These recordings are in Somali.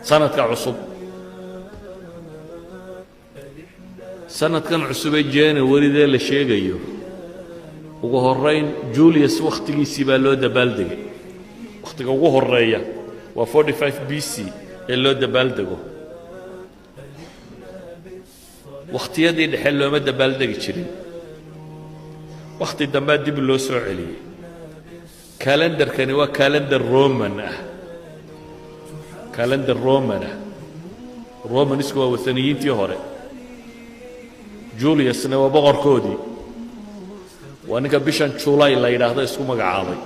سنة كعصب سنة كان عصب الجاني ورد لشيء جيو وهرين جوليوس وقت سيبالو دبالدي وقت وهرية و 45 بي سي اللو دبالدغو وقت يدي دحلو ما دبالدغ جيرين وقت دما ديب لو سو علي كالندر كان هو كالندر رومان كالندر رومان اسكو وثنيين تي هوري جوليوس نوا بقر كودي وانك بيشان جولاي لا يراهdo isku magacaabay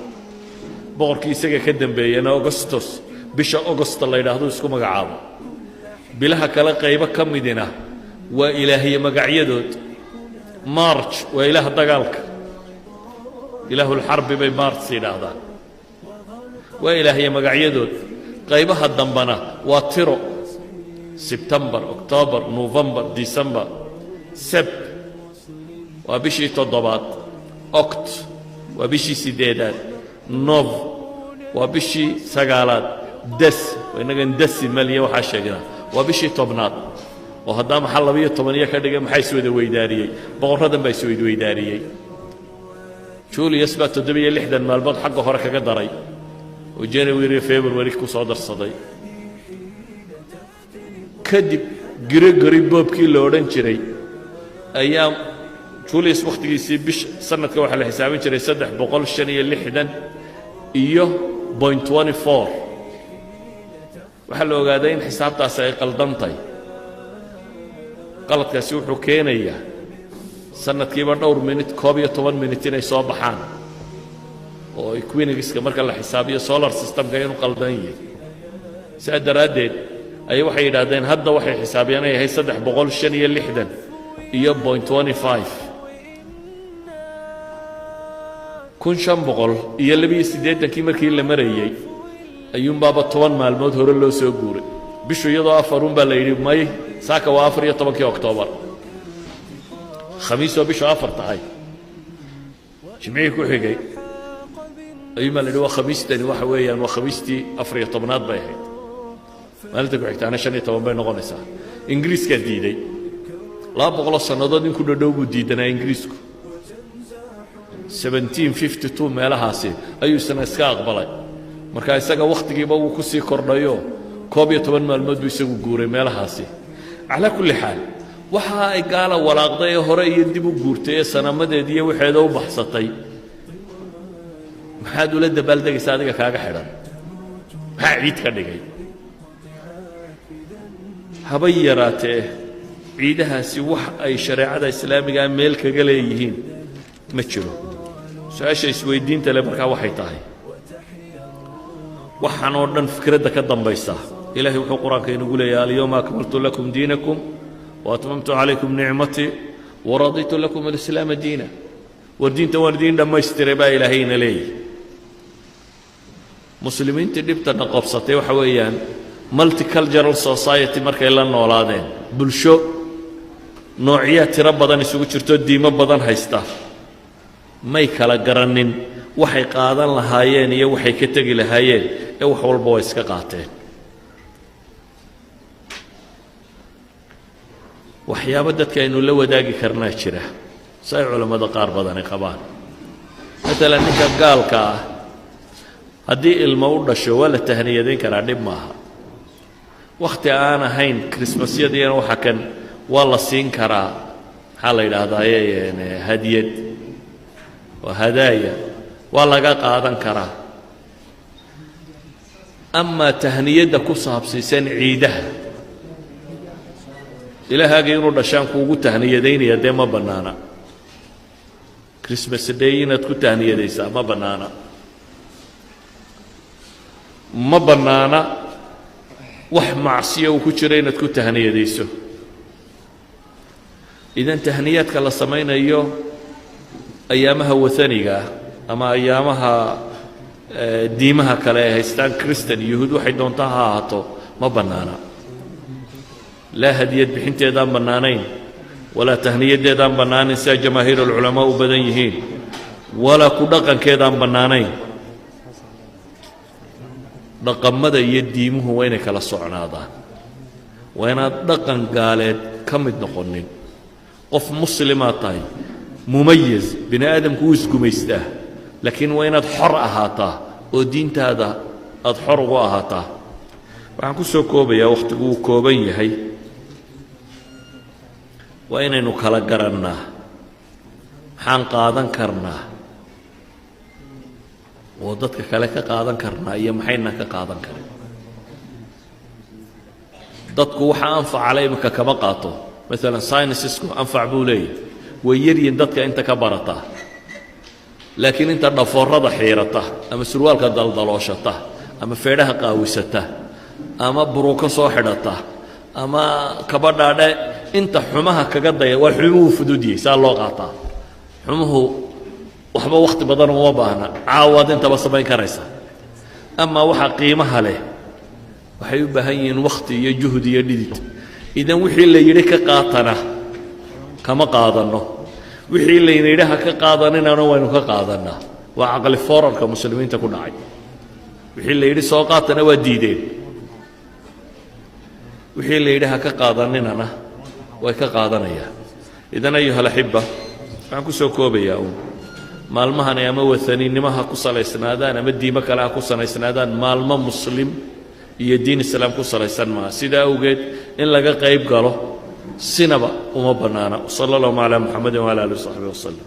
boqorkii isaga ka dambeeyana Augustus bisha August la yiraahdo isku magacaabo bilaha kala qayba kamidina waa ilaahiye magacyadood March waa ilaah dagaalka ilaahul harb bay March yiraahdaan waa ilaahiye magacyadood qaybaha dambana waa tiro September October November December Sep waa bishii toddobaad Oct waa bishii sideedaad Nov waa bishii sagaalaad Des waynagan dasi maliya waxa sheegana waa bishii tobnaad oo hadda maxal 12 ka dhigay maxay soo weydaariyay boqoradan bay soo weydaariyay Julius baa 760 maalmood xagga hore kaga daray oo January February ku soo darsaday kadib Gregory Boobkii la oran jiray ayaa Julius waqtigiisii bish sanadka waxa la xisaabin jiray 365 iyo 0.24 waxa la ogaaday in xisaabtaas ay qaldantay qaladkaasi wuxuu keenayaa sanadkiiba dhowr minute 12 minute inay soo baxaan oo equinoxiska marka la xisaabiyo solar systemka inuu qaldan yahay saadaradeed ay waxay yiraahdeen hadda waxay xisaabiyaan ay 365 iyo 0.25 kun shan boqol iyo 280 markii la marayay ayuun baaba 10 maalmood hore loo soo guuray bishu iyadoo afarun baa la yiri may saaka waa 14 Oktoobar khamiis oo bishu afar tahay jimciye ku xigay ayuma la waa khamiistani waxa weeyaan waa khamiistii 14aad bay ahayd maalinta ku xigtaana 15 bay noqonaysaa ingiriiska diiday 200 sanadood in ku dhadhow buu diidanaa ingiriisku 1752 meelahaasi ayuu sana iska aqbalay marka isaga waqtigiiba uu ku sii kordhayo 12 maalmood buu isagu guuray meelahaasi ala kulli xaal waxa ay gaala walaaqday hore iyo dib u guurtay sanamadeedii waxeeda u baxsatay maxaad ula dabaaldegaysaa adiga kaaga xidhan maxaa ciid ka dhigay haba yaraatee ciidahaasi wax ay shariicada islaamiga meel kaga leeyihiin ma jiro su'aasha isweydiinta le markaa waxay tahay waxaan oo dhan fikradda ka dambaysa ilaahay wuxuu quraanka inagu leeyahay al-yawma akmaltu lakum diinakum wa atmamtu alaykum ni'mati wa raditu lakum al-islam diina wardiinta wardiin dhamaystiray baa ilaahayna leeyahay muslimiinta dhibta qabsatay waxa weeyaan multicultural society markay la noolaadeen bulsho noocyada tira badan isugu jirto diimo badan haysta may kala garanin waxay qaadan lahaayeen iyo waxay ka tagi lahaayeen ee wax walba way iska qaateen waxyaabo dadka aynu la wadaagi karnaa jira say culimada qaar badan ay qabaan مثلا ninka gaalka ah haddii ilmo u dhasho waa la tahniyadeyn karaa dhib maaha waqti aan ahayn Christmasyadii waxa kan waa la siin karaa maxaa la yiraahdaa hadiyad وهدايا ولا قادن كرا أما تهنية كصاب سيسن عيدها إلى هاجي ينور دشان كوجو تهنية دين يا ما بنانا كريسماس دين تكون تهنية ديسا ما بنانا وح معصية وكشرين تكون تهنية ديسو إذا تهنيات كلا سمينا يو أيامها وثنية أما أيامها ديمها كلا هيستان كريستيان يهود واحد دون تهاتو ما بنانا لا هدية بحنت يدان بنانين ولا تهنية يدان بنانين سا جماهير العلماء بدنيهين ولا كدقا كيدان بنانين dhaqamada iyo diimuhu waa inay kala socnaadaan waa inaad dhaqan gaaleed ka mid noqonin qof muslimaad tahay mumayis bini aadamku wuu isgumaystaa laakiin waa inaad xor ahaataa oo diintaada aad xor ugu ahaataa waxaan ku soo koobayaa wakhtigu uu kooban yahay waa inaynu kala garannaa maxaan qaadan karnaa oo dadka kale ka qaadan karnaa iyo maxayna ka qaadan karin dadku waxa anfacala imika kama qaato maalan synisisku anfac buu leeyahy way yaryihin dadka inta ka barataa laakiin inta dhafoorada xiirata ama surwaalka daldalooshata ama feedhaha qaawisata ama buruuka soo xidhata ama kabadhaadhe inta xumaha kaga daya waa xumuhu fududiyey saa loo qaataa xumuhu waxba wakhti badan uma baahna caawaad intaba samayn karaysa ama waxa qiimaha leh waxay u baahan yihiin wakhti iyo juhdi iyo dhidid idan wixii la yidhi ka qaatana kama qaadanno wixii layna yidhi ha ka qaadaninaana waynu ka qaadannaa waa caqli foorarka muslimiinta ku dhacay wixii la yidhi soo qaatana waa diideen wixii la yidhi ha ka qaadaninana way ka qaadanayaan idan ayuha alaxiba waxaan ku soo koobayaa uun maalmahani ama waaniinimo ha ku salaysnaadaan ama diimo kale ha ku salaysnaadaan maalmo muslim iyo diin islaam ku salaysan maaha sidaa awgeed in laga qayb galo sinaba uma bannaana sala allahu calaa muxamedin wala alihi wasaxbihi wasalam